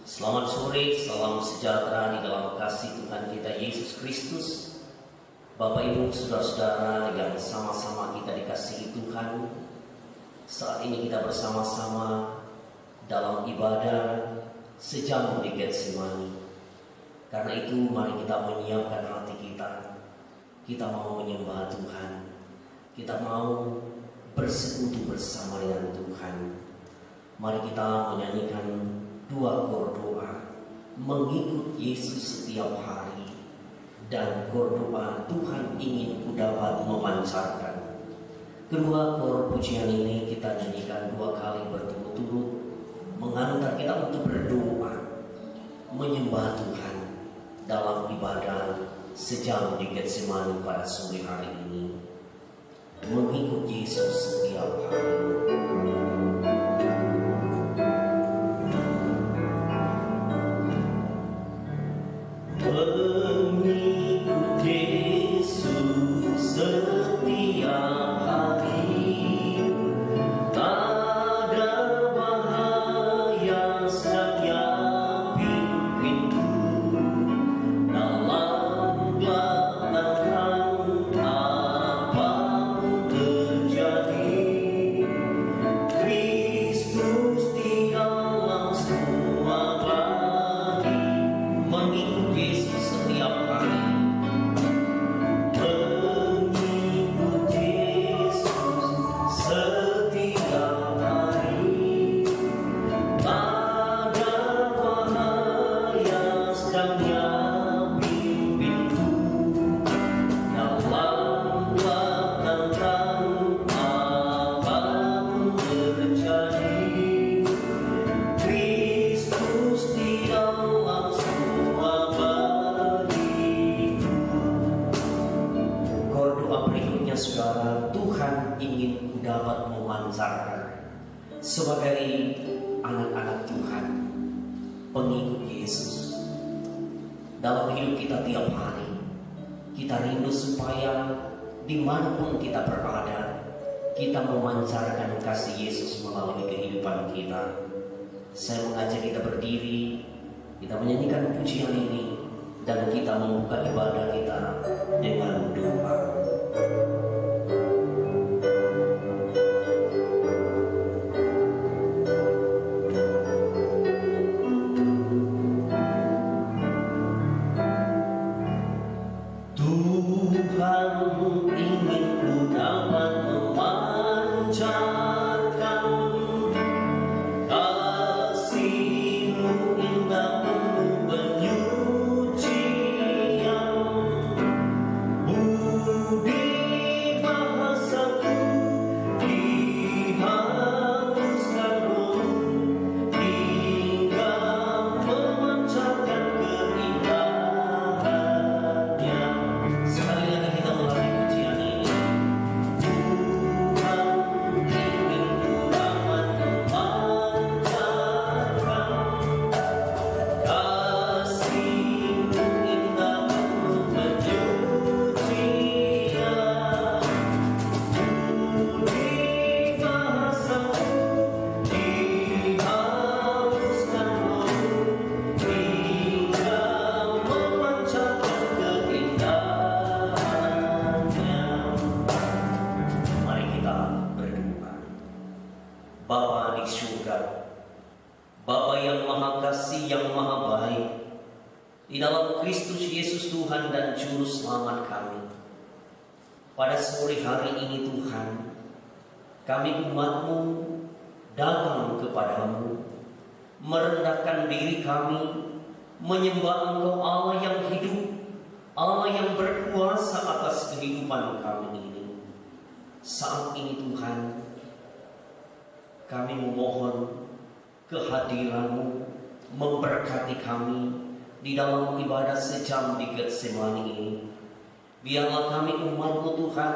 Selamat sore, salam sejahtera di dalam kasih Tuhan kita Yesus Kristus. Bapak Ibu, saudara-saudara yang sama-sama kita dikasihi Tuhan, saat ini kita bersama-sama dalam ibadah sejam di Getsemani. Karena itu mari kita menyiapkan hati kita. Kita mau menyembah Tuhan. Kita mau bersekutu bersama dengan Tuhan. Mari kita menyanyikan dua kor doa, mengikut Yesus setiap hari, dan kor doa Tuhan ingin ku dapat memancarkan. Kedua kor pujian ini kita nyanyikan dua kali berturut-turut, mengantar kita untuk berdoa, menyembah Tuhan dalam ibadah sejam di Getsemani pada sore hari ini. Mengikut Yesus setiap hari. Mengikut Yesus setiap hari, tak ada bahaya sedang yang pimpinku. Dalam gelap dan apapun terjadi, Kristus di dalam semua bagi. Mengikut Yesus setiap hari. Mengikut Yesus setiap hari, tak ada bahaya sedang yang pimpinku. Dalam gelap dan apapun terjadi, Kristus di dalam semua bagiku. Kor doa berikutnya saudara, Tuhan ingin ku dapat memancarkan sebagai anak-anak Tuhan, pengikut Yesus. Dalam hidup kita tiap hari, kita rindu supaya dimanapun kita berada, kita memancarkan kasih Yesus melalui kehidupan kita. Saya mengajak kita berdiri, kita menyanyikan pujian ini, dan kita membuka ibadah kita dengan doa. Tuhan ingin ku dapat memancarkan kasih-Mu indah penuh penyucian. Budi bahasaku dihapuskan roh, hingga memancarkan keindahannya. Sekali lagi kita ulangi pujian ini. Tuhan ingin ku dapat memancarkan kasih-Mu indah penuh penyucian. Budi bahasaku dihapuskan roh, hingga memancarkan keindahannya. Mari kita berdoa. Bapa di surga, Bapa yang maha kasih, yang maha baik, di dalam Kristus Yesus Tuhan dan Juru Selamat kami, pada sore hari ini Tuhan, kami umat-Mu datang kepadamu, merendahkan diri kami, menyembah Engkau Allah yang hidup, Allah yang berkuasa atas kehidupan kami ini. Saat ini Tuhan, kami memohon kehadiran-Mu memberkati kami di dalam ibadah sejam di Getsemani ini. Biarlah kami umat-Mu Tuhan,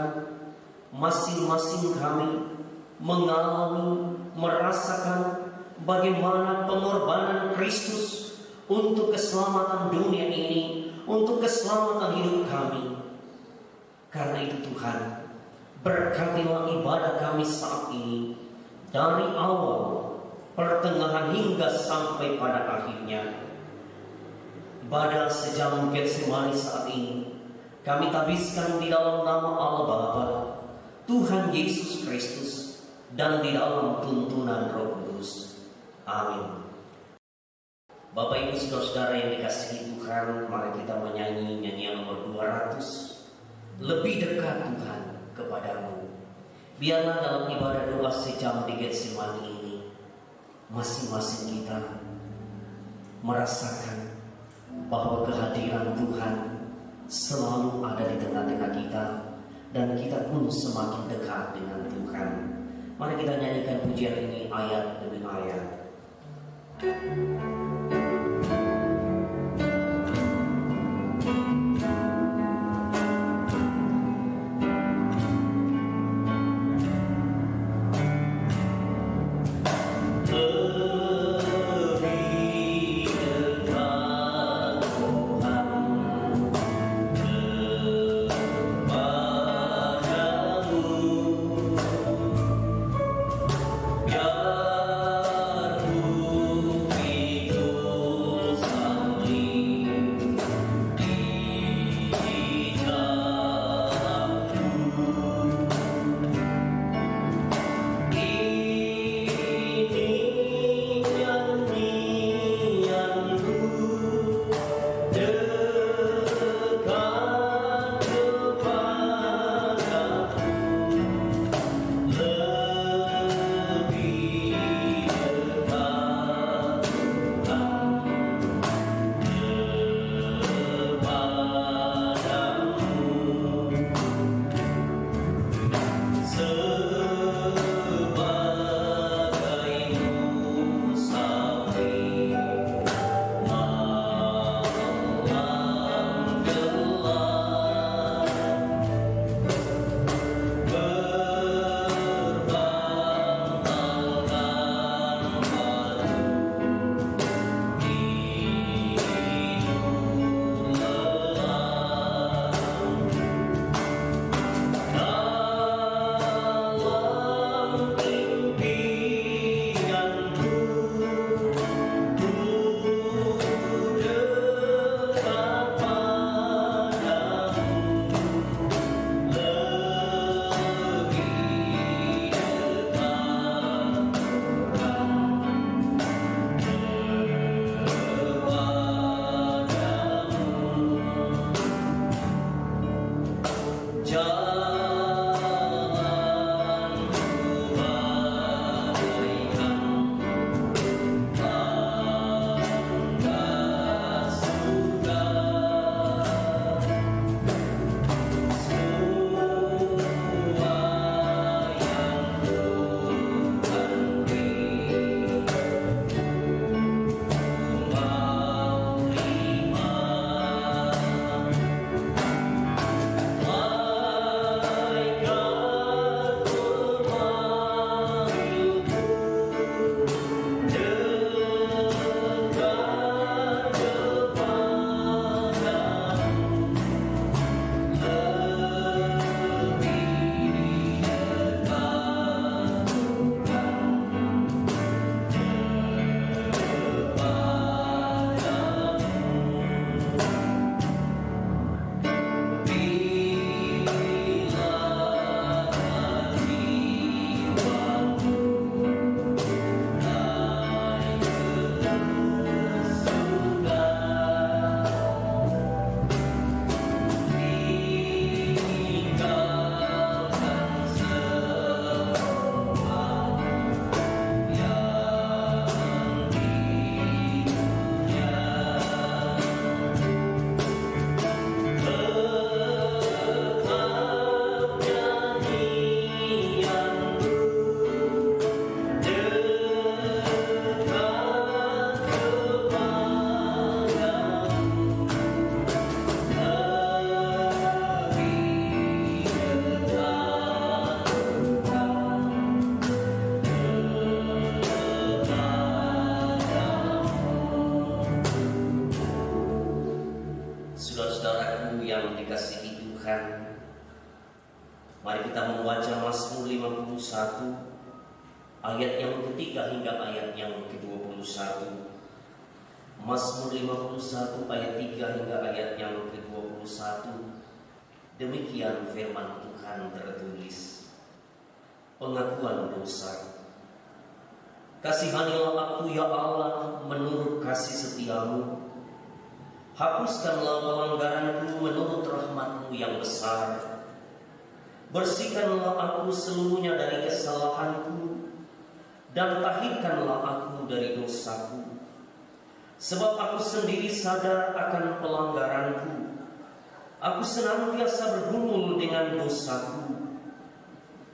masing-masing kami mengalami, merasakan bagaimana pengorbanan Kristus untuk keselamatan dunia ini, untuk keselamatan hidup kami. Karena itu Tuhan, berkatilah ibadah kami saat ini, dari awal pertengahan hingga sampai pada akhirnya. Ibadah sejam Getsemani saat ini kami tabiskan di dalam nama Allah Bapa, Tuhan Yesus Kristus, dan di dalam tuntunan Roh Kudus. Amin. Bapak Ibu Saudara-saudara yang dikasihi Tuhan, mari kita menyanyi nyanyian nomor 200, Lebih Dekat Tuhan Kepadamu. Biarlah dalam ibadah doa sejam di Getsemani ini, masing-masing kita merasakan bahwa kehadiran Tuhan selalu ada di tengah-tengah kita, dan kita pun semakin dekat dengan Tuhan. Mari kita nyanyikan pujian ini ayat demi ayat. Mari kita membaca Mazmur 51 ayat yang ketiga hingga ayat yang ke-21. Mazmur 51 ayat 3 hingga ayat yang ke-21. Demikian firman Tuhan tertulis. Pengakuan dosa. Kasihanilah aku ya Allah menurut kasih setiamu. Hapuskanlah pelanggaranku menurut rahmat-Mu yang besar. Bersihkanlah aku seluruhnya dari kesalahanku, dan tahirkanlah aku dari dosaku. Sebab aku sendiri sadar akan pelanggaranku. Aku senantiasa bergumul dengan dosaku.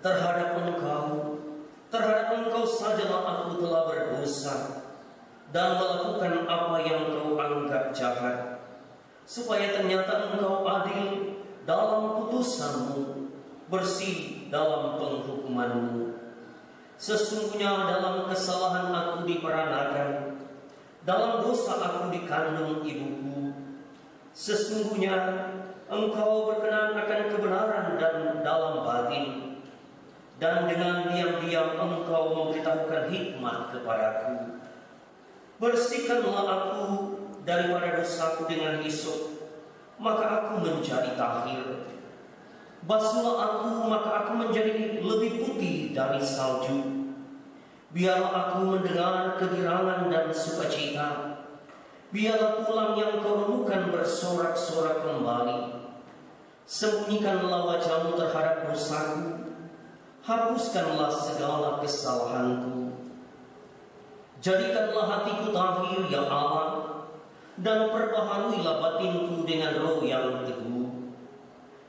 Terhadap Engkau sajalah aku telah berdosa dan melakukan apa yang Kau anggap jahat, supaya ternyata Engkau adil dalam putusan-Mu, bersih dalam penghukuman-Mu. Sesungguhnya dalam kesalahan aku diperanakan, dalam dosa aku dikandung ibuku. Sesungguhnya Engkau berkenan akan kebenaran dan dalam batin, dan dengan diam-diam Engkau memberitahukan hikmat kepadaku. Bersihkanlah aku daripada dosaku dengan hisop, maka aku menjadi tahir. Basuhlah aku, maka aku menjadi lebih putih dari salju. Biarlah aku mendengar kegirangan dan sukacita. Biarlah tulang yang Kau remukan bersorak-sorak kembali. Sembunyikanlah wajah-Mu terhadap dosaku. Hapuskanlah segala kesalahanku. Jadikanlah hatiku tahir ya Allah, dan perbaharuilah batinku dengan roh yang teguh.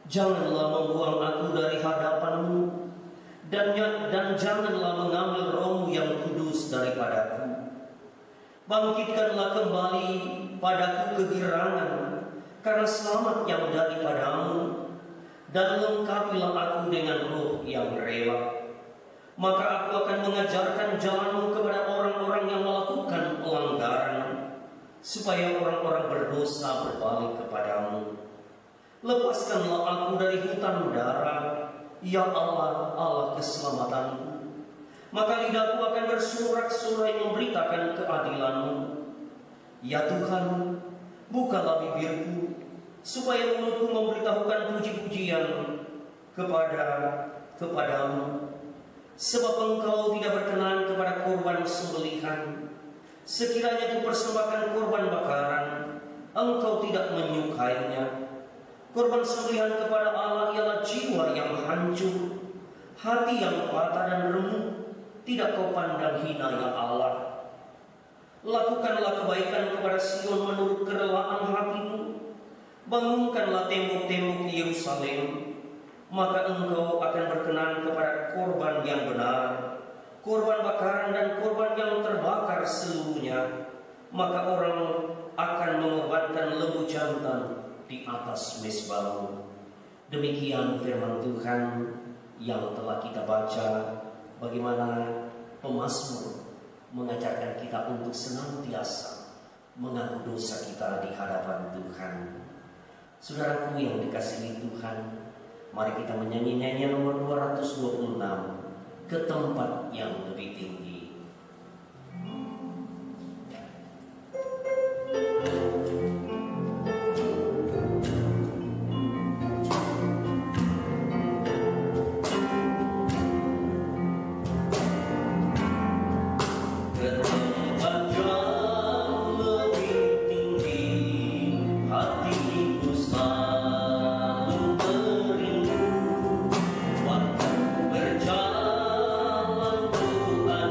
Janganlah membuang aku dari hadapan-Mu, dan janganlah mengambil roh-Mu yang kudus daripadaku. Bangkitkanlah kembali padaku kegirangan karena selamat yang daripada-Mu, dan lengkapilah aku dengan roh yang rela. Maka aku akan mengajarkan jalan-Mu kepada orang-orang yang melakukan pelanggaran, supaya orang-orang berdosa berbalik kepadamu. Lepaskanlah aku dari hutan darah, ya Allah, Allah keselamatanku. Maka lidahku akan bersorak-sorai memberitakan keadilan-Mu. Ya Tuhan, bukalah bibirku, supaya mulutku memberitahukan puji-pujian kepadamu. Sebab Engkau tidak berkenan kepada korban sembelihan. Sekiranya kupersembahkan korban bakaran, Engkau tidak menyukainya. Korban sembelihan kepada Allah ialah jiwa yang hancur, hati yang patah dan remuk, tidak Kau pandang hina ya Allah. Lakukanlah kebaikan kepada Sion menurut kerelaan hati-Mu. Bangunkanlah tembok-tembok Yerusalem, maka Engkau akan berkenan kepada korban yang benar, korban bakaran dan korban yang terbakar seluruhnya. Maka orang akan mengorbankan lembu jantan di atas mezbah-Mu. Demikian firman Tuhan yang telah kita baca. Bagaimana pemazmur mengajarkan kita untuk senantiasa mengaku dosa kita di hadapan Tuhan. Saudaraku yang dikasihi Tuhan, mari kita menyanyi nyanyian nomor 226, Ke Tempat yang Lebih Tinggi. Berjalan Tuhan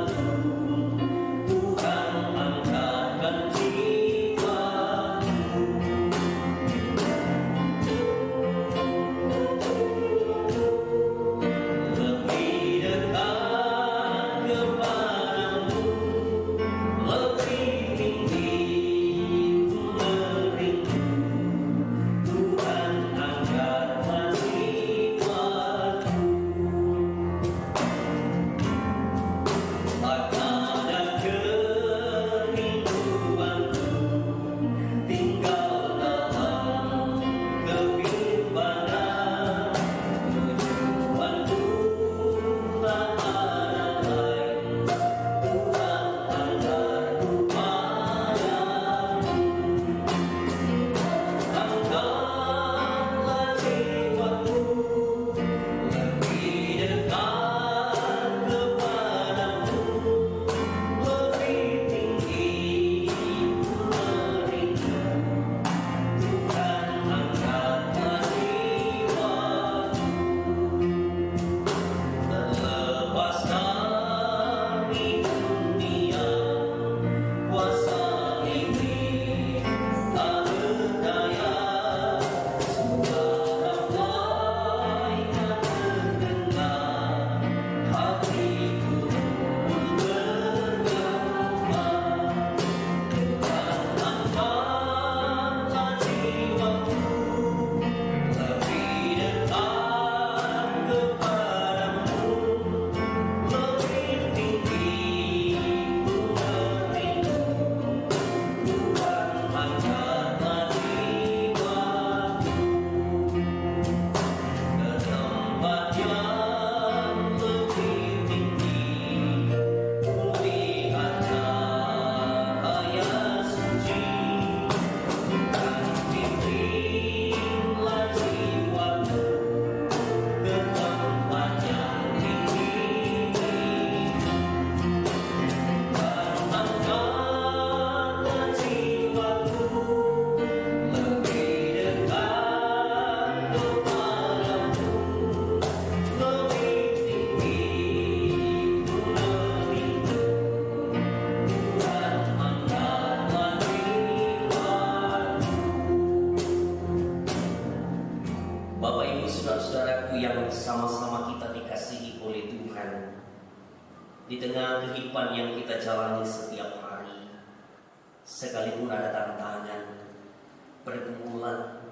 Di tengah kehidupan yang kita jalani setiap hari, sekalipun ada tantangan, pergumulan,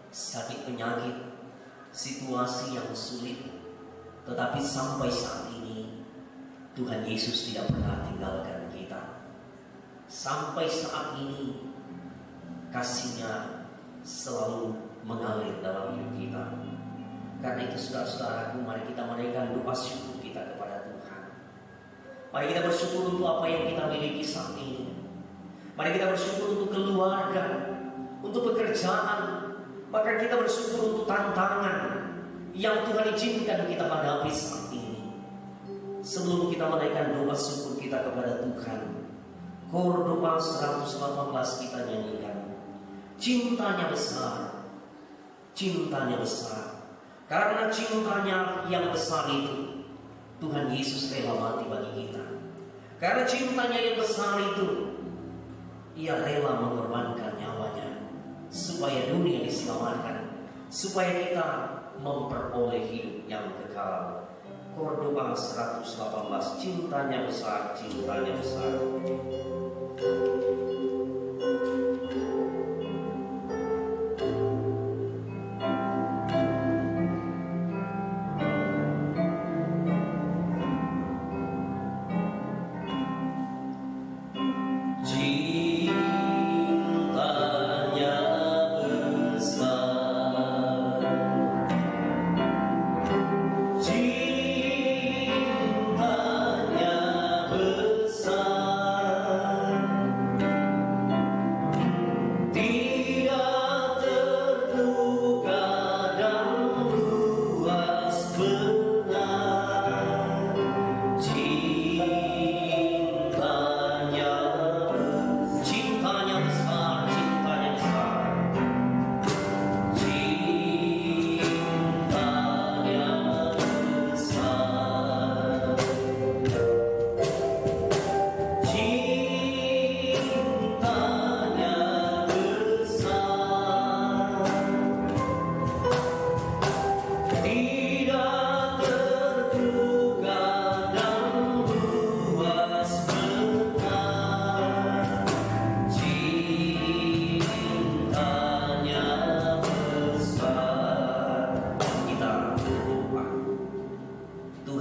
sakit penyakit, situasi yang sulit, tetapi sampai saat ini Tuhan Yesus tidak pernah tinggalkan kita. Sampai saat ini kasih-Nya selalu mengalir dalam hidup kita. Karena itu saudara-saudaraku, mari kita menaikkan doa syukur kita kepada Tuhan. Mari kita bersyukur untuk apa yang kita miliki saat ini. Mari kita bersyukur untuk keluarga, untuk pekerjaan. Bahkan kita bersyukur untuk tantangan yang Tuhan izinkan kita hadapi saat ini. Sebelum kita menaikkan doa syukur kita kepada Tuhan, Kor doa 118 kita nyanyikan. Cintanya besar, cintanya besar. Karena cintanya yang besar itu, Tuhan Yesus rela mati bagi kita. Karena cintanya yang besar itu, Ia rela mengorbankan nyawanya supaya dunia diselamatkan, supaya kita memperoleh hidup yang kekal. Kordoba 118, cintanya besar, cintanya besar.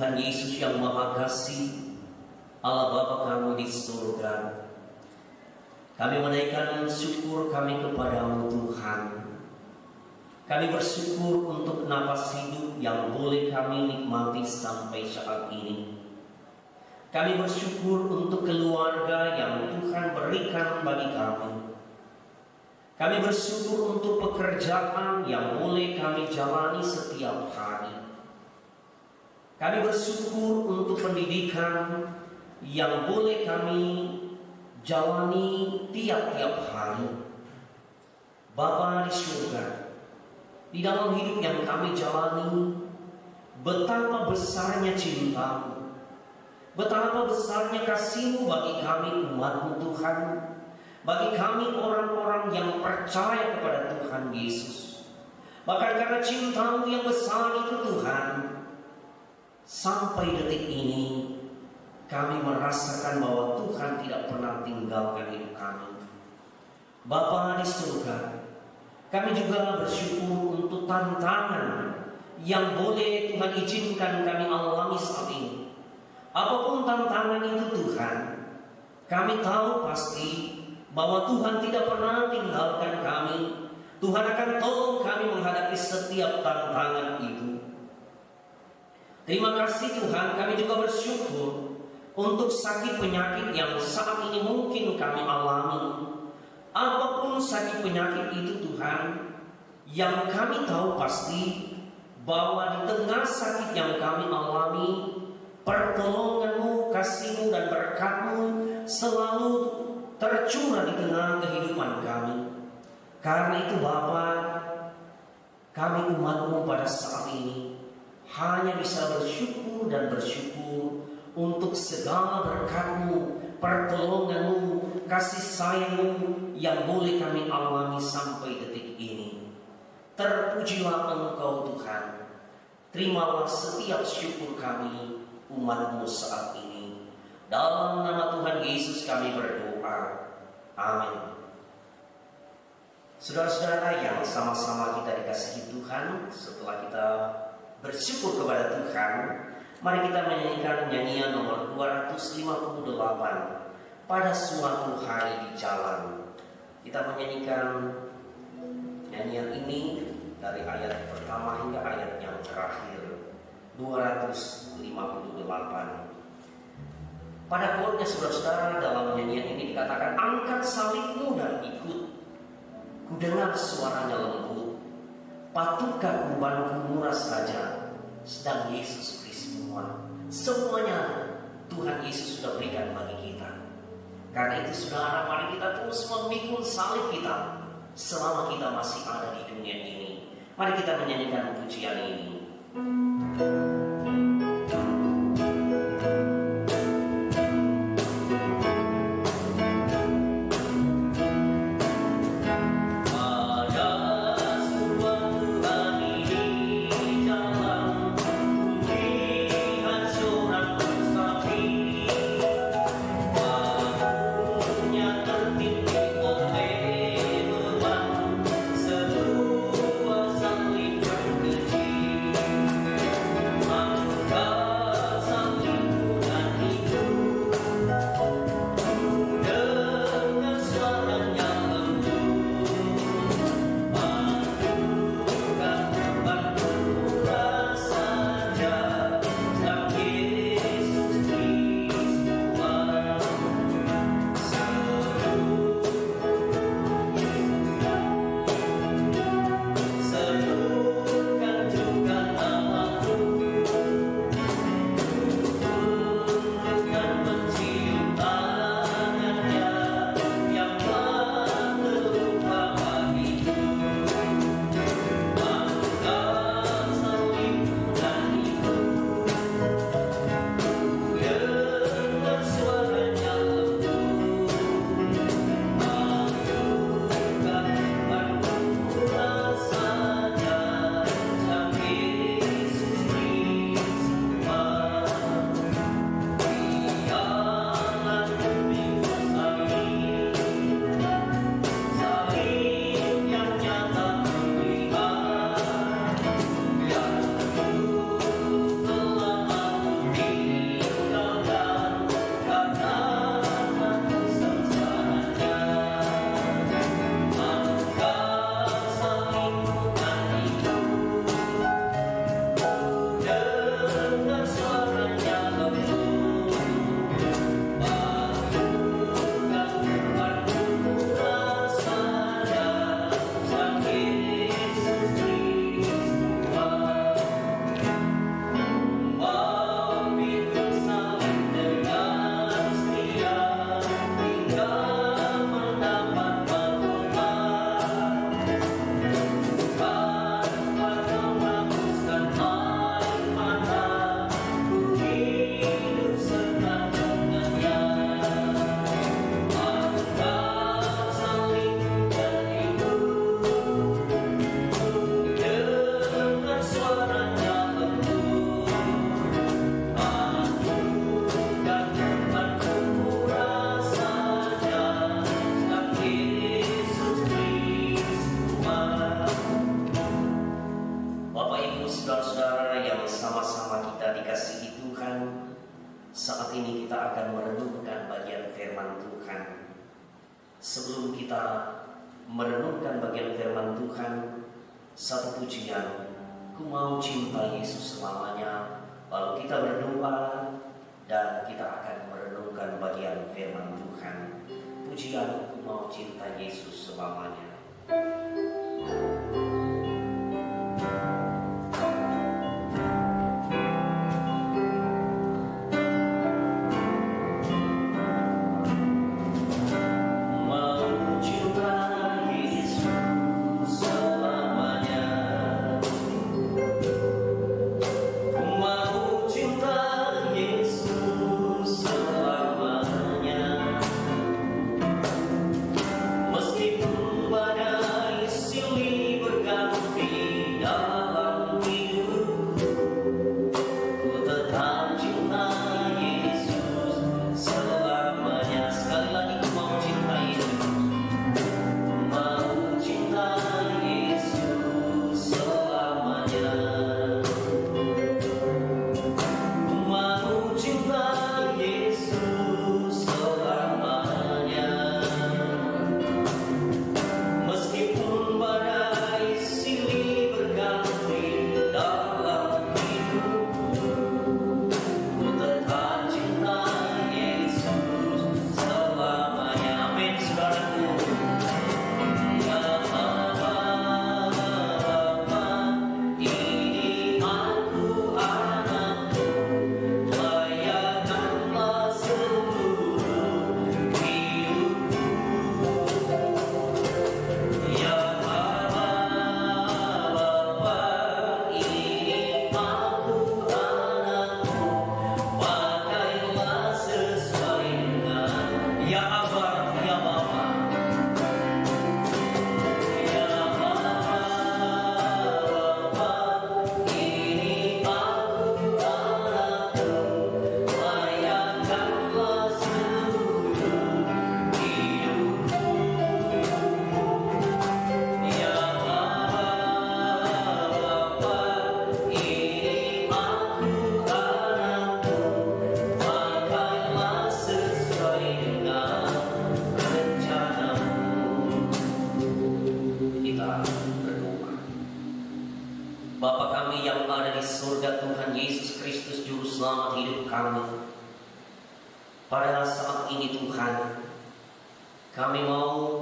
Tuhan Yesus yang Maha Kasih, Allah Bapa kami di surga, kami menaikkan syukur kami kepadamu Tuhan. Kami bersyukur untuk napas hidup yang boleh kami nikmati sampai saat ini. Kami bersyukur untuk keluarga yang Tuhan berikan bagi kami. Kami bersyukur untuk pekerjaan yang boleh kami jalani setiap hari. Kami bersyukur untuk pendidikan yang boleh kami jalani tiap-tiap hari. Bapa di surga, di dalam hidup yang kami jalani, betapa besarnya cinta-Mu, betapa besarnya kasih-Mu bagi kami umat-Mu Tuhan, bagi kami orang-orang yang percaya kepada Tuhan Yesus. Bahkan karena cinta-Mu yang besar itu Tuhan, sampai detik ini kami merasakan bahwa Tuhan tidak pernah tinggalkan hidup kami. Bapa di surga, kami juga bersyukur untuk tantangan yang boleh Tuhan izinkan kami alami saat ini. Apapun tantangan itu Tuhan, kami tahu pasti bahwa Tuhan tidak pernah tinggalkan kami. Tuhan akan tolong kami menghadapi setiap tantangan itu. Terima kasih Tuhan, kami juga bersyukur untuk sakit penyakit yang saat ini mungkin kami alami. Apapun sakit penyakit itu Tuhan, yang kami tahu pasti bahwa di tengah sakit yang kami alami, pertolongan-Mu, kasih-Mu dan berkat-Mu selalu tercurah di tengah kehidupan kami. Karena itu Bapa, kami umat-Mu pada saat ini hanya bisa bersyukur dan bersyukur untuk segala berkat-Mu, pertolongan-Mu, kasih sayang-Mu yang boleh kami alami sampai detik ini. Terpujilah Engkau Tuhan. Terimalah setiap syukur kami umat-Mu saat ini. Dalam nama Tuhan Yesus kami berdoa. Amin. Saudara-saudara yang sama-sama kita dikasihi Tuhan, setelah kita bersyukur kepada Tuhan, mari kita menyanyikan nyanyian nomor 258, Pada Suatu Hari di Jalan. Kita menyanyikan nyanyian ini dari ayat pertama hingga ayat yang terakhir, 258. Pada quote-nya saudara-saudara, dalam nyanyian ini dikatakan, angkat salibmu dan ikut. Kudengar suaranya lembut, patutkah kurbanku murah saja, sedang Yesus beri semua. Semuanya Tuhan Yesus sudah berikan bagi kita. Karena itu saudara, mari kita terus memikul salib kita selama kita masih ada di dunia ini. Mari kita menyanyikan pujian ini. Saat ini kita akan merenungkan bagian firman Tuhan. Sebelum kita merenungkan bagian firman Tuhan, satu pujian, ku mau cinta Yesus selamanya. Lalu kita berdoa dan kita akan merenungkan bagian firman Tuhan. Pujian, ku mau cinta Yesus selamanya. Meskipun badai kami. Pada saat ini Tuhan, kami mau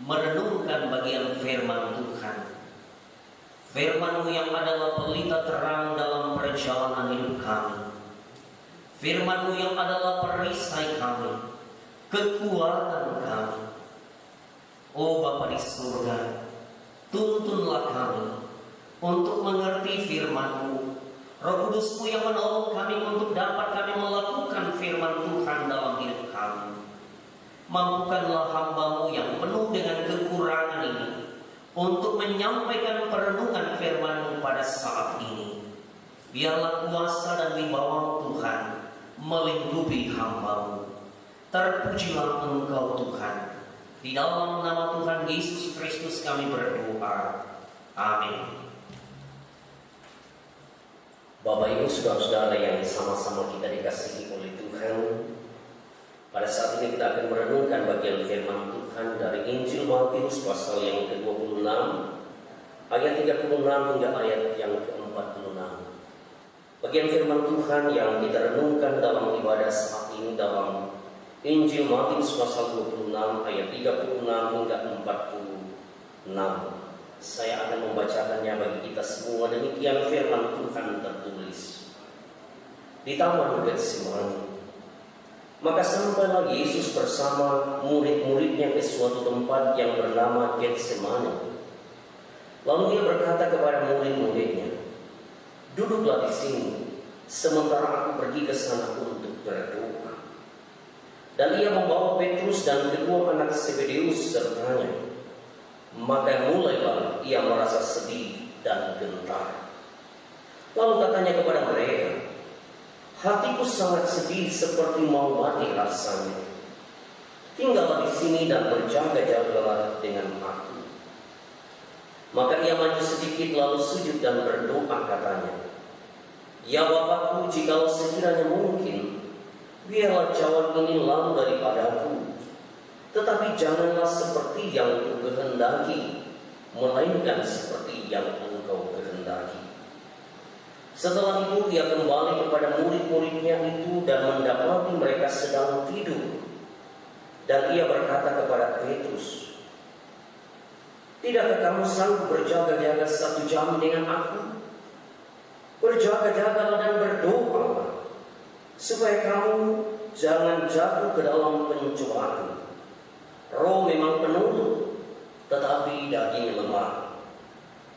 merenungkan bagian firman Tuhan. Firman-Mu yang adalah pelita terang dalam perjalanan hidup kami. Firman-Mu yang adalah perisai kami, kekuatan kami. Oh Bapa di surga, tuntunlah kami untuk mengerti firman-Mu. Roh Kudus-Mu yang menolong kami untuk dapat kami melakukan firman Tuhan dalam hidup kami. Mampukanlah hamba-Mu yang penuh dengan kekurangan ini untuk menyampaikan perenungan firman-Mu pada saat ini. Biarlah kuasa dan wibawa Tuhan melingkupi hamba-Mu. Terpujilah Engkau Tuhan. Di dalam nama Tuhan Yesus Kristus kami berdoa. Amin. Bapak Ibu saudara-saudara yang sama-sama kita dikasihi oleh Tuhan, pada saat ini kita akan merenungkan bagian firman Tuhan dari Injil Matius pasal yang ke-26 ayat 36 hingga ayat yang ke-46. Bagian firman Tuhan yang kita renungkan dalam ibadah saat ini dalam Injil Matius pasal 26 ayat 36 hingga 46. Saya akan membacakannya bagi kita semua. Demikian firman Tuhan tertulis di Taman Getsemani. Maka sampailah Yesus bersama murid-muridnya ke suatu tempat yang bernama Getsemani. Lalu ia berkata kepada murid-muridnya, "Duduklah di sini, sementara aku pergi ke sana untuk berdoa." Dan ia membawa Petrus dan kedua anak Zebedeus sertanya. Maka mulailah ia merasa sedih dan gentar. Lalu katanya kepada mereka, "Hatiku sangat sedih seperti mau mati rasanya. Tinggallah di sini dan berjaga-jagalah dengan aku." Maka ia maju sedikit lalu sujud dan berdoa katanya, "Ya Bapakku, jikalau sekiranya mungkin, biarlah cawan ini lalu daripadaku. Tetapi janganlah seperti yang Ku kehendaki, melainkan seperti yang Engkau kehendaki." Setelah itu ia kembali kepada murid-muridnya itu dan mendapati mereka sedang tidur. Dan ia berkata kepada Petrus, "Tidakkah kamu sanggup berjaga-jaga 1 jam dengan aku? Berjaga-jagalah dan berdoalah, supaya kamu jangan jatuh ke dalam pencobaan. Roh memang penuh, tetapi daging lemah."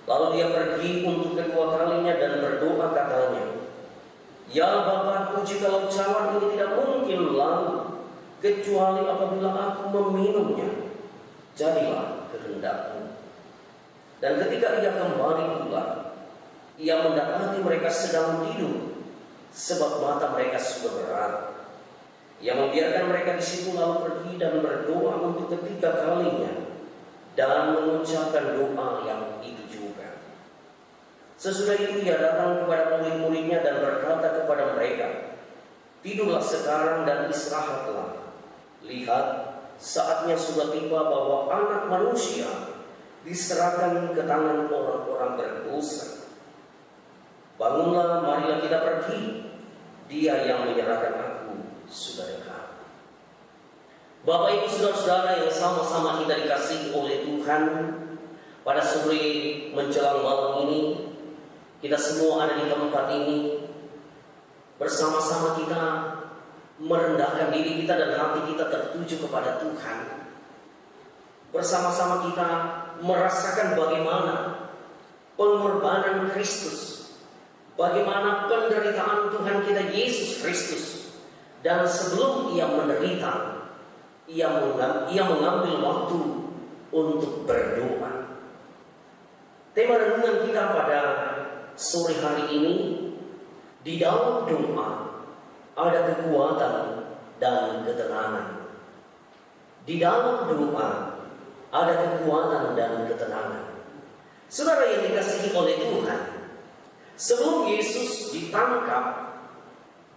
Lalu dia pergi untuk kedua kalinya dan berdoa katanya, "Ya Bapakku, jikalau cawan ini tidak mungkin lalu, kecuali apabila aku meminumnya, jadilah kehendak-Mu." Dan ketika ia kembali pula, ia mendapati mereka sedang tidur, sebab mata mereka sudah berat. Ia membiarkan mereka di situ lalu pergi dan berdoa untuk ketiga kalinya dan mengucapkan doa yang itu juga. Sesudah itu ia datang kepada murid-muridnya dan berkata kepada mereka, "Tidurlah sekarang dan istirahatlah. Lihat, saatnya sudah tiba bahwa Anak Manusia diserahkan ke tangan orang-orang berdosa. Bangunlah, marilah kita pergi. Dia yang menyerahkan aku sudah dekat." Bapak Ibu saudara-saudara yang sama-sama kita dikasihi oleh Tuhan, pada sore menjelang malam ini, kita semua ada di tempat ini, bersama-sama kita merendahkan diri kita dan hati kita tertuju kepada Tuhan. Bersama-sama kita merasakan bagaimana pengorbanan Kristus, bagaimana penderitaan Tuhan kita Yesus Kristus. Dan sebelum ia menderita, ia mengambil waktu untuk berdoa. Tema renungan kita pada sore hari ini, di dalam doa ada kekuatan dan ketenangan. Di dalam doa ada kekuatan dan ketenangan. Saudara yang dikasihi oleh Tuhan, sebelum Yesus ditangkap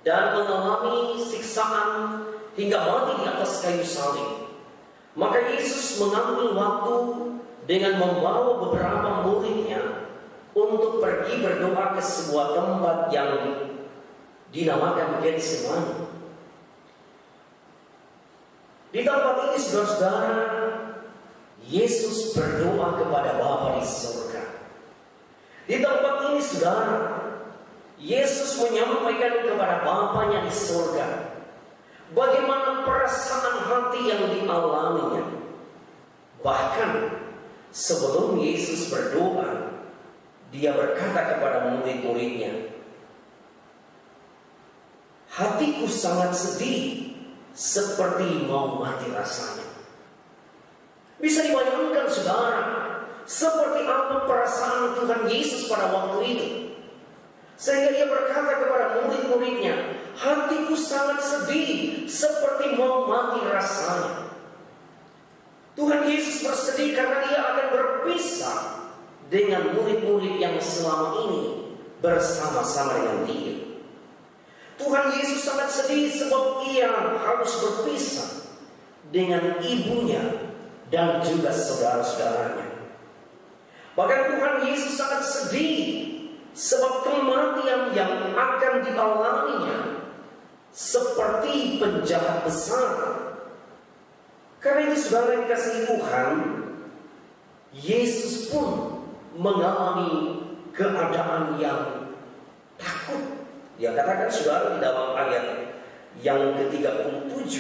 dan mengalami siksaan hingga mati di atas kayu salib, maka Yesus mengambil waktu dengan membawa beberapa muridnya untuk pergi berdoa ke sebuah tempat yang dinamakan Getsemani. Di tempat ini saudara-saudara, Yesus berdoa kepada Bapa di surga. Di tempat ini saudara, Yesus menyampaikan kepada Bapanya di surga bagaimana perasaan hati yang dialaminya. Bahkan sebelum Yesus berdoa, dia berkata kepada murid-muridnya, hatiku sangat sedih, seperti mau mati rasanya. Bisa dibayangkan saudara, seperti apa perasaan Tuhan Yesus pada waktu itu. Sehingga dia berkata kepada murid-muridnya, hatiku sangat sedih, seperti mau mati rasanya. Tuhan Yesus bersedih karena dia akan berpisah dengan murid-murid yang selama ini bersama-sama dengan dia. Tuhan Yesus sangat sedih sebab ia harus berpisah dengan ibunya dan juga saudara-saudaranya. Bahkan Tuhan Yesus sangat sedih sebab kematian yang akan dialaminya seperti penjahat besar. Karena itu saudara yang dikasihi Tuhan, Yesus pun mengalami keadaan yang takut. Dia katakan saudara di dalam ayat yang ke-37,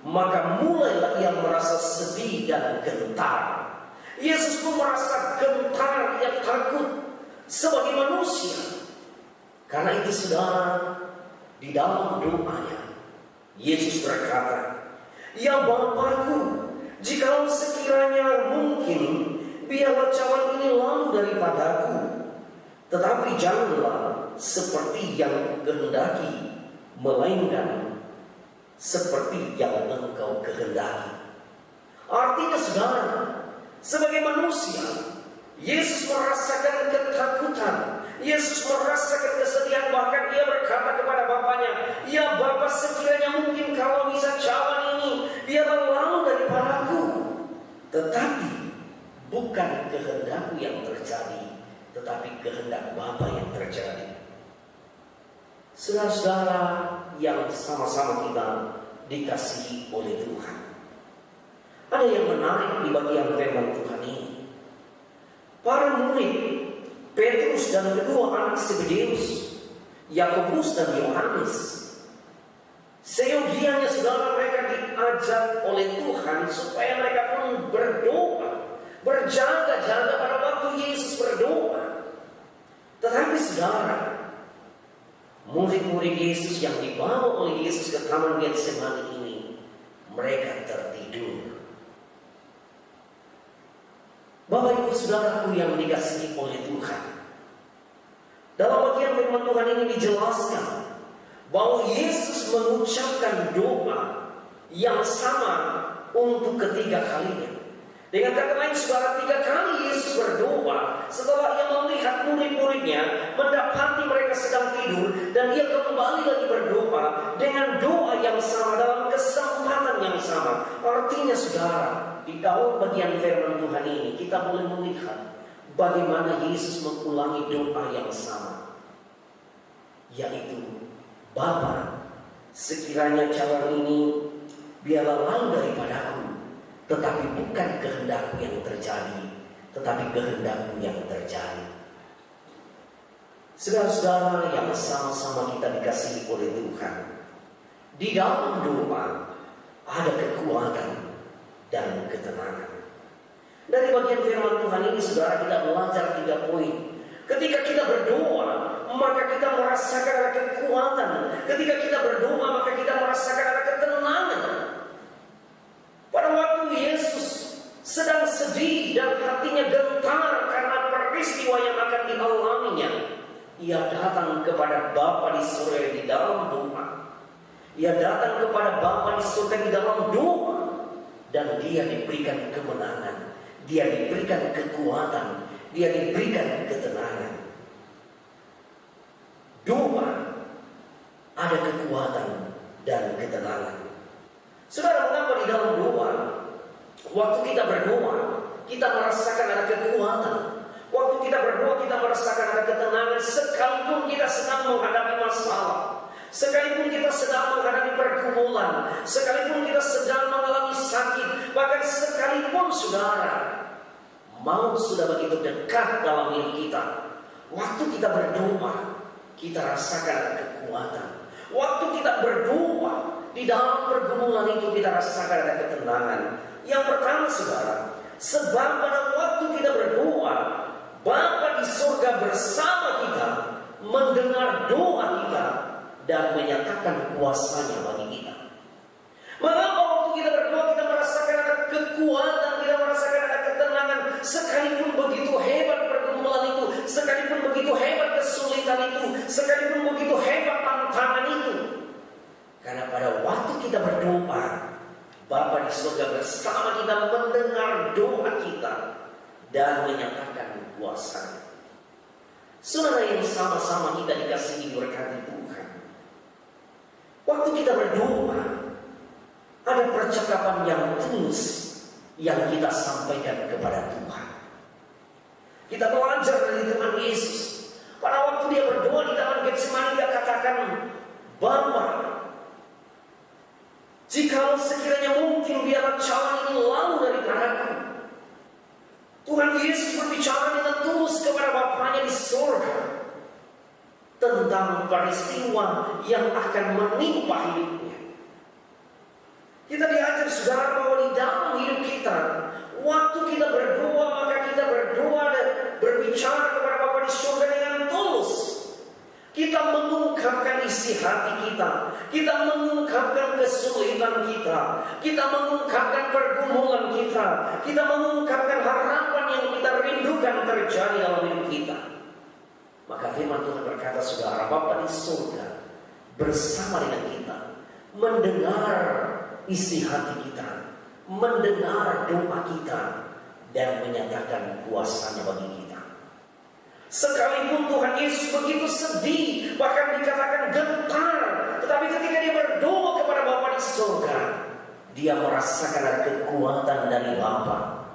maka mulailah ia merasa sedih dan gentar. Yesus pun merasa gentar, ia takut sebagai manusia. Karena itu saudara, di dalam doanya Yesus berkata, ya Bapa-Ku, jikalau sekiranya mungkin, biarlah cawan ini lalu daripadaku, tetapi janganlah seperti yang kehendaki, melainkan seperti yang Engkau kehendaki. Artinya saudara, sebagai manusia, Yesus merasakan ketakutan, Yesus merasakan kesedihan. Bahkan ia berkata kepada Bapanya, ya Bapa, sekiranya mungkin kalau bisa cawan ini biarlah lalu daripadaku, tetapi bukan kehendakku yang terjadi, tetapi kehendak Bapa yang terjadi. Saudara-saudara yang sama-sama kita dikasihi oleh Tuhan, ada yang menarik di bagian firman Tuhan ini. Para murid Petrus dan kedua anak Zebedeus, Yakobus dan Yohanes, seyogianya saudara mereka diajak oleh Tuhan supaya mereka pun berdoa, berjaga-jaga pada waktu Yesus berdoa. Tetapi saudara, murid-murid Yesus yang dibawa oleh Yesus ke taman Getsemani ini, mereka tertidur. Bapak Ibu Saudaraku yang dikasihi oleh Tuhan, dalam bagian firman Tuhan ini dijelaskan bahwa Yesus mengucapkan doa yang sama untuk ketiga kalinya. Dengan kata lain saudara, 3 kali Yesus berdoa setelah ia melihat murid-muridnya mendapati mereka sedang tidur, dan ia kembali lagi berdoa dengan doa yang sama dalam kesempatan yang sama. Artinya saudara, di dalam bagian firman Tuhan ini kita boleh melihat bagaimana Yesus mengulangi doa yang sama, yaitu, Bapa, sekiranya cawan ini biarlah lalu daripadaku, tetapi bukan kehendakku yang terjadi, tetapi kehendakmu yang terjadi. Saudara-saudara yang sama-sama kita dikasihi oleh Tuhan, di dalam doa ada kekuatan dan ketenangan. Dari bagian firman Tuhan ini saudara, kita belajar 3 poin. Ketika kita berdoa, maka kita merasakan ada kekuatan. Ketika kita berdoa, maka kita merasakan ada ketenangan. Pada waktu Yesus sedang sedih dan hatinya gentar karena peristiwa yang akan dialaminya, ia datang kepada Bapa di surga di dalam doa. Ia datang kepada Bapa di surga di dalam doa, dan dia diberikan kemenangan, dia diberikan kekuatan, dia diberikan ketenangan. Doa ada kekuatan dan ketenangan. Saudara, mengapa di dalam doa, waktu kita berdoa, kita merasakan ada kekuatan. Waktu kita berdoa, kita merasakan ada ketenangan, sekalipun kita sedang menghadapi masalah, Sekalipun kita sedang menghadapi pergumulan, sekalipun kita sedang mengalami sakit, bahkan sekalipun saudara, maut sudah begitu dekat dalam hidup kita, waktu kita berdoa, kita rasakan ada kekuatan. Waktu kita berdoa, di dalam pergumulan itu kita rasakan ada ketenangan. Yang pertama saudara, sebab pada waktu kita berdoa, Bapa di surga bersama kita, mendengar doa kita, dan menyatakan kuasanya bagi kita. Mengapa waktu kita berdoa kita merasakan ada kekuatan, kita merasakan ada ketenangan, sekalipun begitu hebat pergumulan itu, sekalipun begitu hebat kesulitan itu, sekalipun begitu hebat tantangan itu. Karena pada waktu kita berdoa, Bapa di surga bersama kita mendengar doa kita dan menyatakan kuasanya. Saudara yang sama-sama kita dikasihi berkati Tuhan, waktu kita berdoa, ada percakapan yang tulus yang kita sampaikan kepada Tuhan. Kita belajar dari Tuhan Yesus. Pada waktu dia berdoa di Taman Getsemani, dia katakan, Bapa, jikalau sekiranya mungkin biarlah cawan ini lalu daripadaku. Tuhan Yesus berbicara dengan tulus kepada Bapanya di surga tentang peristiwa yang akan menimpa hidupnya. Kita diajar saudara bahwa di dalam hidup kita, waktu kita berdoa, maka kita berdoa dan berbicara kepada Bapa di surga dengan tulus. Kita mengungkapkan isi hati kita, kita mengungkapkan kesulitan kita, kita mengungkapkan pergumulan kita mengungkapkan harapan yang kita rindukan terjadi dalam hidup kita. Maka firman Tuhan berkata, saudara, Bapa di surga bersama dengan kita, mendengar isi hati kita, mendengar doa kita, dan menyatakan kuasanya bagi kita. Sekalipun Tuhan Yesus begitu sedih, bahkan dikatakan gentar, tetapi ketika dia berdoa kepada Bapa di surga, dia merasakan ada kekuatan dari Bapa,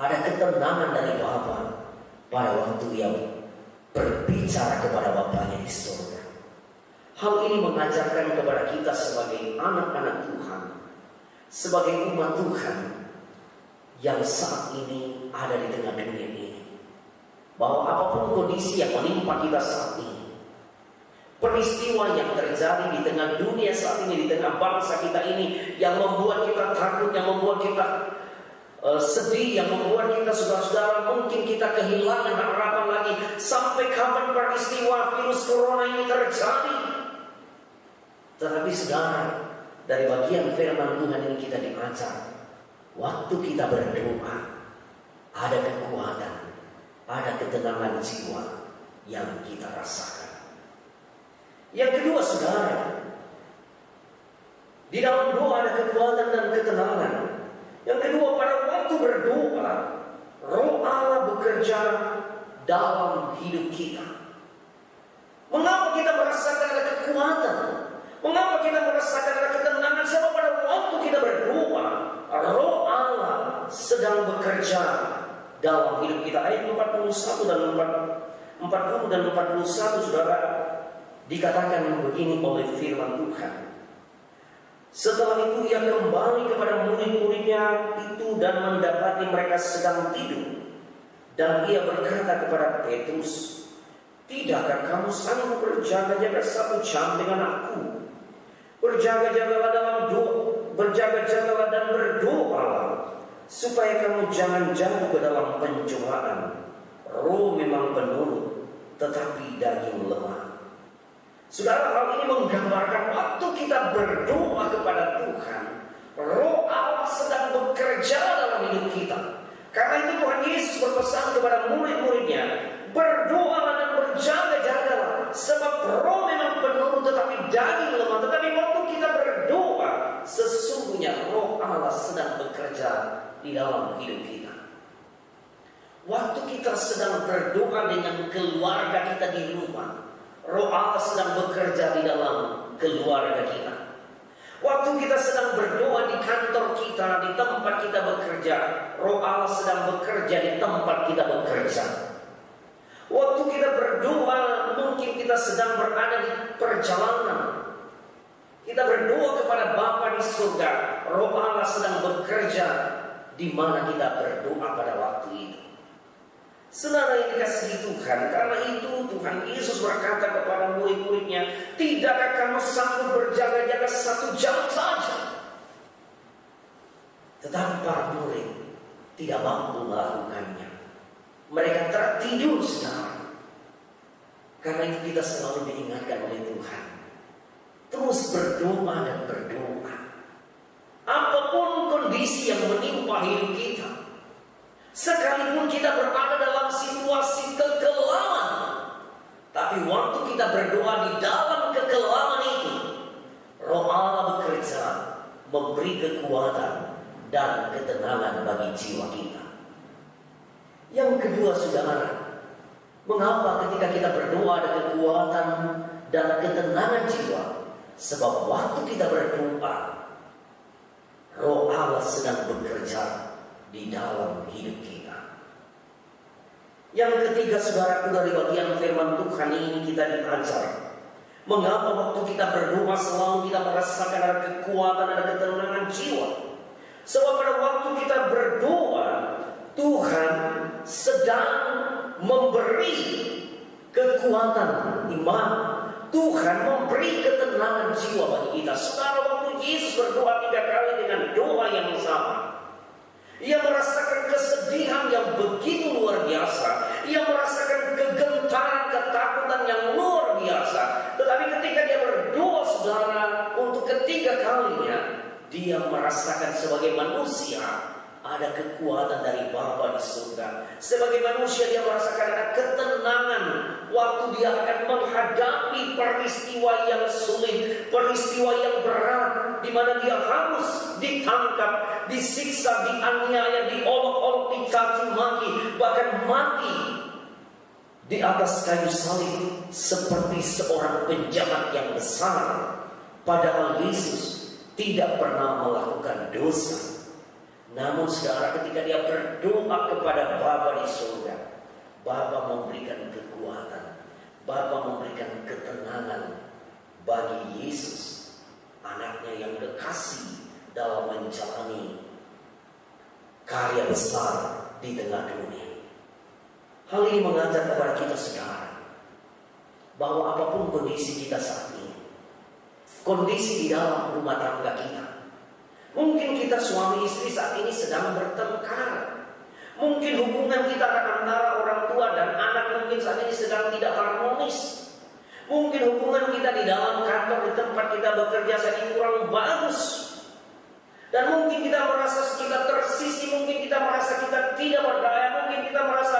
ada ketenangan dari Bapa pada waktu ia berbicara kepada Bapanya di surga. Hal ini mengajarkan kepada kita sebagai anak-anak Tuhan, sebagai umat Tuhan yang saat ini ada di tengah dunia ini, bahwa apapun kondisi yang menimpa kita saat ini, peristiwa yang terjadi di tengah dunia saat ini, di tengah bangsa kita ini, yang membuat kita takut, yang membuat kita sedih, yang membuat kita saudara-saudara mungkin kita kehilangan harapan lagi, sampai kapan peristiwa virus corona ini terjadi. Tetapi saudara, dari bagian firman Tuhan ini kita diajar, waktu kita berdoa, ada kekuatan, ada ketenangan jiwa yang kita rasakan. Yang kedua saudara, di dalam doa ada kekuatan dan ketenangan. Yang kedua, pada waktu berdoa, Roh Allah bekerja dalam hidup kita. Mengapa kita merasakan ada kekuatan? Mengapa kita merasakan ada ketenangan? Sebab pada waktu kita berdoa, Roh Allah sedang bekerja dalam hidup kita. Ayat 41 dan 40 dan 41 saudara, dikatakan begini oleh firman Tuhan. Setelah itu ia kembali kepada murid-muridnya itu dan mendapati mereka sedang tidur. Dan ia berkata kepada Petrus, tidakkah kamu sanggup berjaga-jaga 1 jam dengan aku? Berjaga-jagalah dalam doa, berjaga-jagalah dan berdoalah, supaya kamu jangan jatuh ke dalam pencobaan. Roh memang penurut, tetapi daging lemah. Saudara, hal ini menggambarkan waktu kita berdoa kepada Tuhan, Roh Allah sedang bekerja dalam hidup kita. Karena itu Tuhan Yesus berpesan kepada murid-muridnya, berdoalah dan berjaga-jagalah, sebab roh memang penurut tetapi daging lemah. Tetapi waktu kita berdoa, sesungguhnya Roh Allah sedang bekerja di dalam hidup kita. Waktu kita sedang berdoa dengan keluarga kita di rumah, Roh Allah sedang bekerja di dalam keluarga kita. Waktu kita sedang berdoa di kantor kita, di tempat kita bekerja, Roh Allah sedang bekerja di tempat kita bekerja. Waktu kita berdoa, mungkin kita sedang berada di perjalanan, Kita berdoa kepada Bapa di surga. Roh Allah sedang bekerja di mana kita berdoa pada waktu itu. Saudara yang dikasihi Tuhan, karena itu Tuhan Yesus berkata kepada murid-muridnya, tidakkah kamu sanggup berjaga-jaga 1 jam saja? Tetapi para murid tidak mampu melakukannya. Mereka tertidur, saudara. Karena itu kita selalu diingatkan oleh Tuhan, terus berdoa dan berdoa. Apapun kondisi yang menimpa hidup kita, sekalipun kita berada dalam situasi kekelaman, tapi waktu kita berdoa di dalam kekelaman itu, Roh Allah bekerja memberi kekuatan dan ketenangan bagi jiwa kita. Yang kedua, saudara, mengapa ketika kita berdoa ada kekuatan dan ketenangan jiwa? Sebab waktu kita berdoa, Roh Allah sedang bekerja di dalam hidup kita. Yang ketiga, saudaraku, dari bagian firman Tuhan ini kita diajar mengapa waktu kita berdoa selalu kita merasakan ada kekuatan, ada ketenangan jiwa. Sebab pada waktu kita berdoa, Tuhan sedang memberi kekuatan iman. Tuhan memberi ketenangan jiwa bagi kita. Saudara, waktu Yesus berdoa 3 kali dengan doa yang sama, ia merasakan kesedihan yang begitu luar biasa. Ia merasakan kegentaran, ketakutan yang luar biasa. Tetapi ketika dia berdoa, saudara, untuk ketiga kalinya, dia merasakan sebagai manusia ada kekuatan dari Bapa di surga. Sebagai manusia dia merasakan ada ketenangan waktu dia akan menghadapi peristiwa yang sulit, peristiwa yang berat, di mana dia harus ditangkap, disiksa, dianiaya, diolok-olok, dicaci maki, bahkan mati di atas kayu salib seperti seorang penjahat yang besar. Padahal Yesus tidak pernah melakukan dosa. Namun saudara, ketika dia berdoa kepada Bapa di surga, Bapa memberikan kekuatan, Bapa memberikan ketenangan bagi Yesus, anaknya yang kekasih, dalam menjalani karya besar di tengah dunia. Hal ini mengajar kepada kita sekarang bahwa apapun kondisi kita saat ini, kondisi di dalam rumah tangga kita, mungkin kita suami istri saat ini sedang bertengkar. Mungkin hubungan kita antara orang tua dan anak mungkin saat ini sedang tidak harmonis. Mungkin hubungan kita di dalam kantor, di tempat kita bekerja saat ini kurang bagus. Dan mungkin kita merasa kita tersisih, mungkin kita merasa kita tidak berdaya, mungkin kita merasa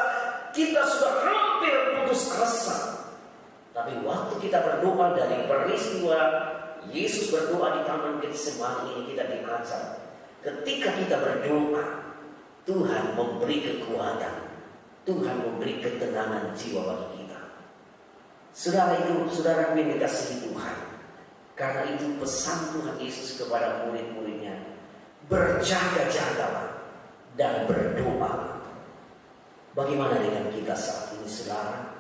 kita sudah hampir putus asa. Tapi waktu kita berdoa dari peristiwa Yesus berdoa di Taman Getsemani ini, kita diajar ketika kita berdoa, Tuhan memberi kekuatan, Tuhan memberi ketenangan jiwa bagi kita. Saudara itu, saudara yang dikasihi Tuhan, karena itu pesan Tuhan Yesus kepada murid-muridnya, berjaga-jagalah dan berdoa. Bagaimana dengan kita saat ini, saudara?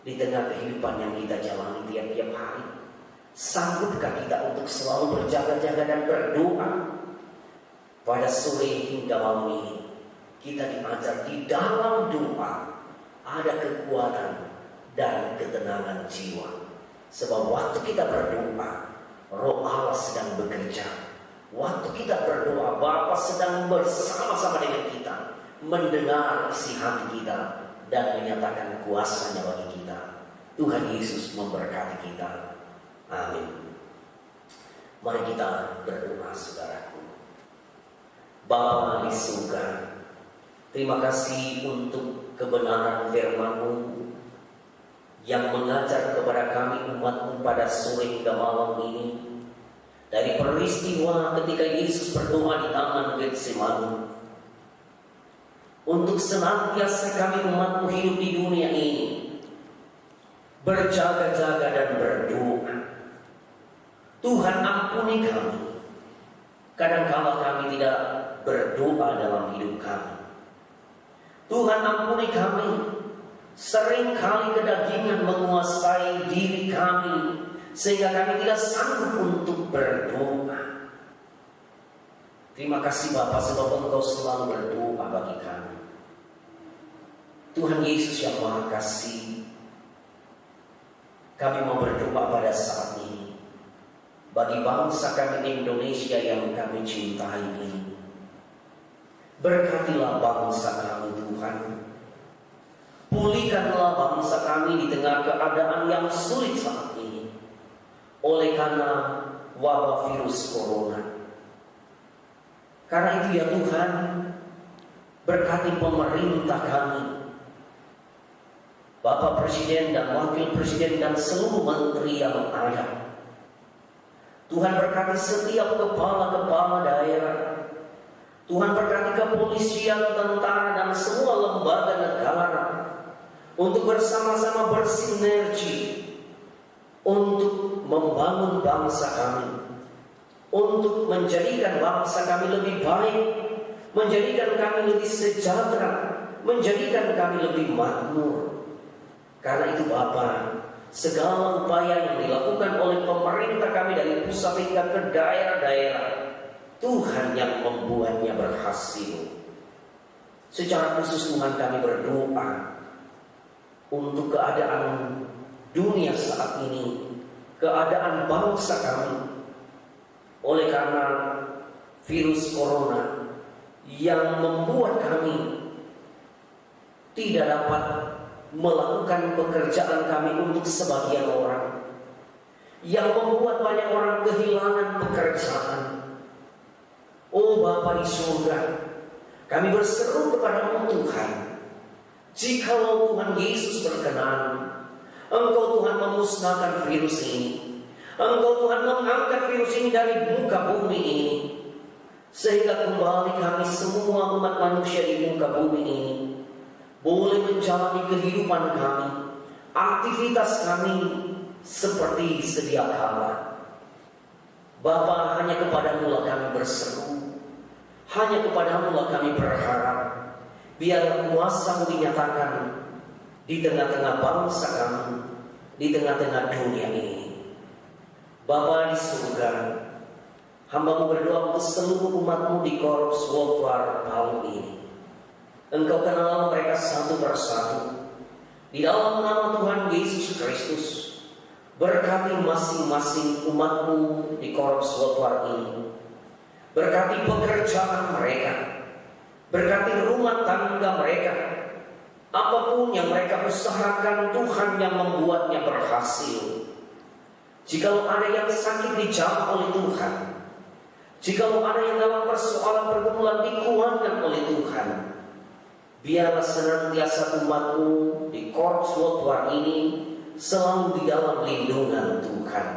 Di tengah kehidupan yang kita jalani tiap-tiap hari, sanggupkah kita untuk selalu berjaga-jaga dan berdoa? Pada sore hingga malam ini, kita diajar di dalam doa ada kekuatan dan ketenangan jiwa. Sebab waktu kita berdoa, Roh Allah sedang bekerja. Waktu kita berdoa, Bapa sedang bersama-sama dengan kita, mendengar isi hati kita dan menyatakan kuasa-Nya bagi kita. Tuhan Yesus memberkati kita. Amin. Mari kita berdoa, saudaraku. Bapa di surga, terima kasih untuk kebenaran firman-Mu yang mengajar kepada kami umat-Mu pada sore hingga malam ini. Dari peristiwa ketika Yesus berdoa di Taman Getsemani, untuk senantiasa kami umat-Mu hidup di dunia ini, berjaga-jaga dan berdoa. Tuhan, ampuni kami. Kadang-kala kami tidak berdoa dalam hidup kami. Tuhan, ampuni kami. Seringkali kedagingan menguasai diri kami, sehingga kami tidak sanggup untuk berdoa. Terima kasih Bapa, sebab Engkau selalu berdoa bagi kami. Tuhan Yesus yang Maha Kasih, kami mau berdoa pada saat ini bagi bangsa kami Indonesia yang kami cintai ini. Berkatilah bangsa kami Tuhan. Pulihkanlah bangsa kami di tengah keadaan yang sulit saat ini oleh karena wabah virus corona. Karena itu ya Tuhan, berkati pemerintah kami, Bapak Presiden dan Wakil Presiden dan seluruh menteri yang ada. Tuhan berkati setiap kepala-kepala daerah. Tuhan berkati kepolisian, tentara dan semua lembaga negara untuk bersama-sama bersinergi untuk membangun bangsa kami, untuk menjadikan bangsa kami lebih baik, menjadikan kami lebih sejahtera, menjadikan kami lebih makmur. Karena itu Bapa, segala upaya yang dilakukan oleh pemerintah kami dari pusat hingga ke daerah-daerah, Tuhan yang membuatnya berhasil. Secara khusus Tuhan kami berdoa untuk keadaan dunia saat ini, keadaan bangsa kami, oleh karena virus corona yang membuat kami tidak dapat melakukan pekerjaan kami untuk sebagian orang, yang membuat banyak orang kehilangan pekerjaan. Oh Bapa di surga, kami berseru kepada-Mu Tuhan, jikalau Tuhan Yesus berkenan, Engkau Tuhan memusnahkan virus ini, Engkau Tuhan mengangkat virus ini dari muka bumi ini, sehingga kembali kami semua umat manusia di muka bumi ini boleh menjalani kehidupan kami, aktivitas kami seperti sedia kala. Bapa, hanya kepada-Mu lah kami berseru, hanya kepada-Mu lah kami berharap. Biar kuasa-Mu dinyatakan di tengah-tengah bangsa kami, di tengah-tengah dunia ini. Bapa di surga, hamba-Mu berdoa untuk seluruh umat-Mu di Korps World War Palu ini. Engkau kenal mereka satu persatu. Di dalam nama Tuhan Yesus Kristus, berkati masing-masing umat-Mu di Korps World War ini. Berkati pekerjaan mereka, berkati rumah tangga mereka. Apapun yang mereka usahakan, Tuhan yang membuatnya berhasil. Jikalau ada yang sakit dijamah oleh Tuhan, jikalau ada yang dalam persoalan pergumulan dikuatkan oleh Tuhan, biarlah senantiasa umat-Mu di Korps World War ini selalu di dalam lindungan Tuhan.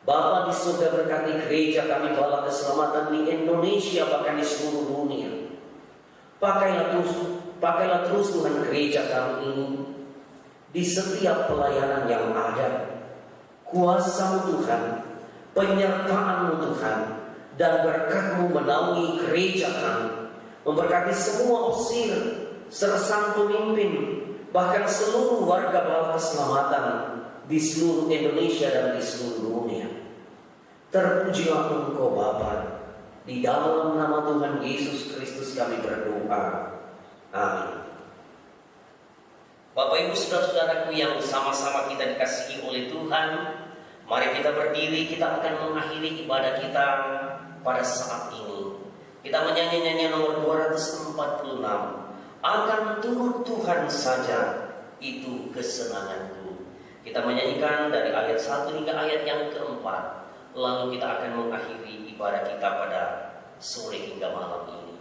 Bapa di surga, berkati gereja kami Bala Keselamatan di Indonesia, bahkan di seluruh dunia. Pakailah terus Tuhan gereja kami ini di setiap pelayanan yang ada. Kuasa-Mu Tuhan, penyertaan-Mu Tuhan, dan berkat-Mu menaungi gereja kami, memberkati semua opsir, sersan pemimpin, bahkan seluruh warga Bala Keselamatan di seluruh Indonesia dan di seluruh dunia. Terpujilah Engkau Bapa. Di dalam nama Tuhan Yesus Kristus kami berdoa. Amin. Bapak Ibu saudara-saudaraku yang sama-sama kita dikasihi oleh Tuhan, mari kita berdiri, kita akan mengakhiri ibadah kita pada saat ini. Kita menyanyi nyanyian nomor 246. Akan turut Tuhan saja itu kesenanganku. Kita menyanyikan dari ayat 1 hingga ayat yang keempat. Lalu kita akan mengakhiri ibadah kita pada sore hingga malam ini.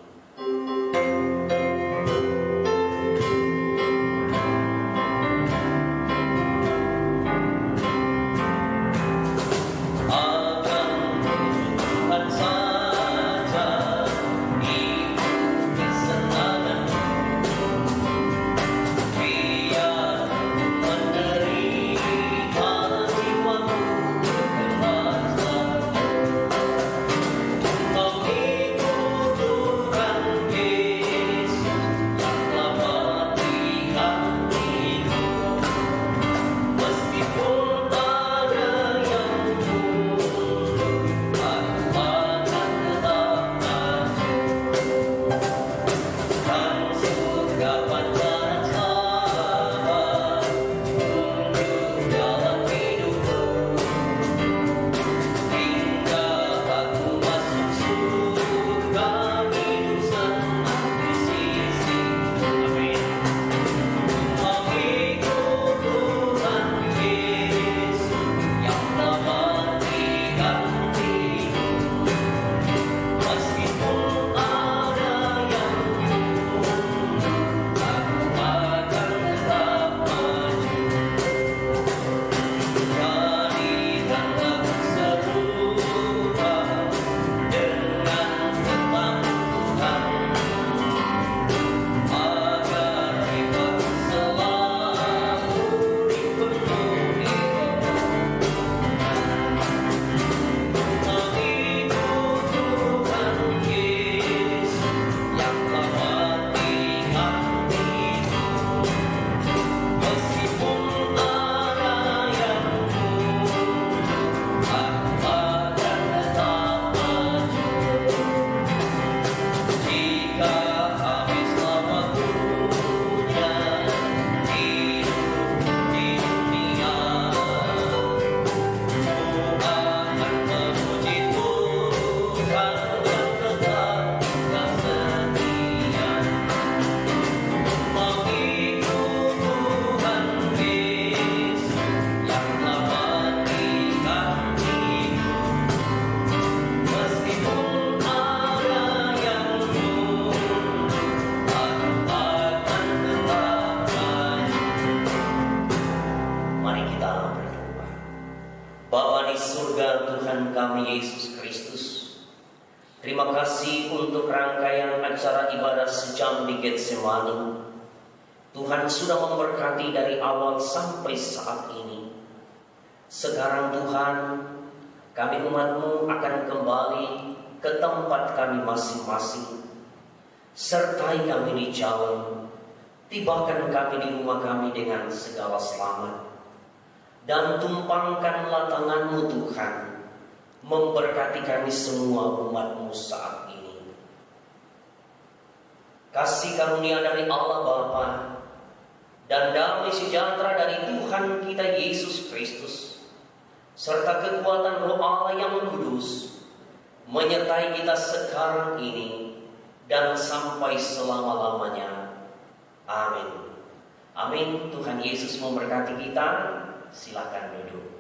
Yesus Terima kasih untuk rangkaian acara ibadah sejam di Getsemani. Tuhan sudah memberkati dari awal sampai saat ini. Sekarang Tuhan, kami umat-Mu akan kembali ke tempat kami masing-masing. Sertai kami di jalan, tibakan kami di rumah kami dengan segala selamat. Dan tumpangkanlah tangan-Mu Tuhan, memberkati kami semua umat-Mu saat ini. Kasih karunia dari Allah Bapa dan damai sejahtera dari Tuhan kita Yesus Kristus, serta kekuatan Roh Allah yang kudus, menyertai kita sekarang ini dan sampai selama-lamanya. Amin. Amin. Tuhan Yesus memberkati kita. Silakan duduk.